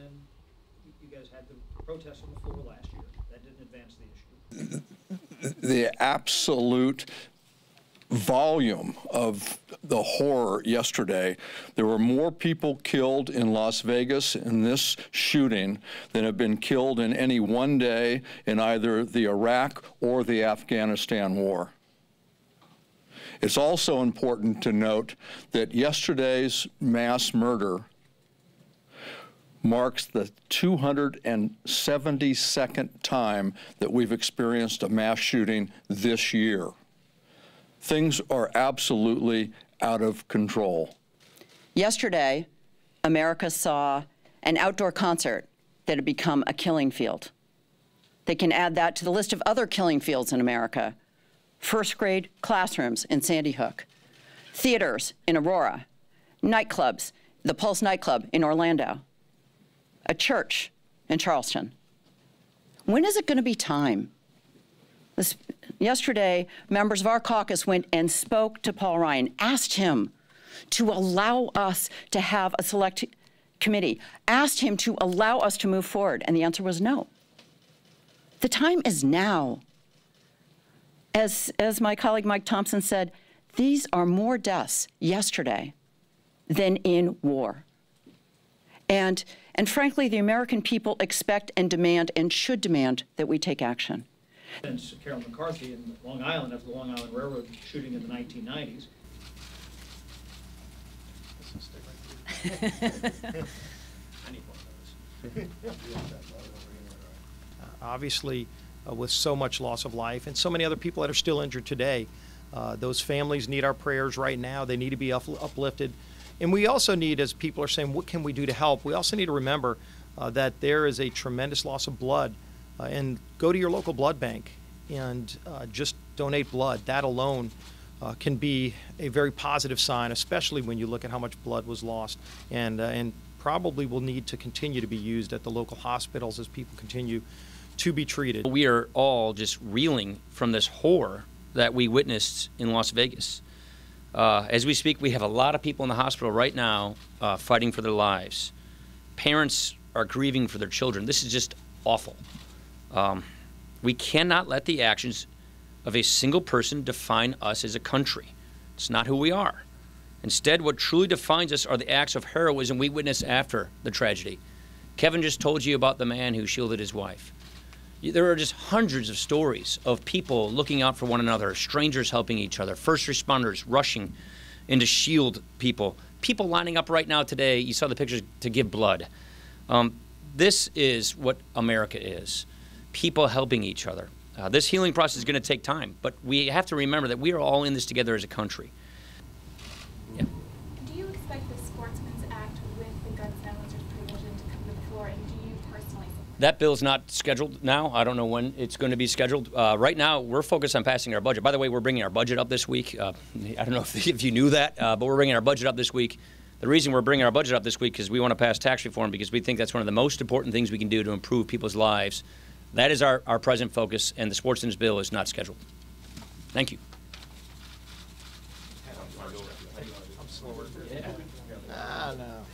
then you guys had the protests on the floor last year. That didn't advance the issue. The absolute volume of the horror yesterday. There were more people killed in Las Vegas in this shooting than have been killed in any one day in either the Iraq or the Afghanistan war. It's also important to note that yesterday's mass murder marks the 272nd time that we've experienced a mass shooting this year. Things are absolutely out of control. Yesterday, America saw an outdoor concert that had become a killing field. They can add that to the list of other killing fields in America. First grade classrooms in Sandy Hook, theaters in Aurora, nightclubs, the Pulse nightclub in Orlando, a church in Charleston. When is it going to be time? Yesterday, members of our caucus went and spoke to Paul Ryan, asked him to allow us to have a select committee, asked him to allow us to move forward, and the answer was no. The time is now. As my colleague Mike Thompson said, these are more deaths yesterday than in war. And frankly, the American people expect and demand and should demand that we take action. Since Carol McCarthy in Long Island after the Long Island Railroad shooting in the 1990s. Obviously, with so much loss of life and so many other people that are still injured today, those families need our prayers right now. They need to be uplifted. And we also need, as people are saying, what can we do to help? We also need to remember that there is a tremendous loss of blood. And go to your local blood bank and just donate blood. That alone can be a very positive sign, especially when you look at how much blood was lost, and probably will need to continue to be used at the local hospitals as people continue to be treated. We are all just reeling from this horror that we witnessed in Las Vegas. As we speak, we have a lot of people in the hospital right now fighting for their lives. Parents are grieving for their children. This is just awful. We cannot let the actions of a single person define us as a country. It's not who we are. Instead, what truly defines us are the acts of heroism we witness after the tragedy. Kevin just told you about the man who shielded his wife. There are just hundreds of stories of people looking out for one another, strangers helping each other, first responders rushing in to shield people, people lining up right now today. You saw the pictures to give blood. This is what America is. People helping each other. This healing process is going to take time, but we have to remember that we are all in this together as a country. Yeah. Do you expect the Sportsman's Act with the gun silencers provision to come to the floor, and do you personally support that bill's not scheduled now. I don't know when it's going to be scheduled. Right now, we're focused on passing our budget. By the way, we're bringing our budget up this week. I don't know if you knew that, but we're bringing our budget up this week. The reason we're bringing our budget up this week is we want to pass tax reform because we think that's one of the most important things we can do to improve people's lives. That is our present focus, and the Sportsman's bill is not scheduled. Thank you. No.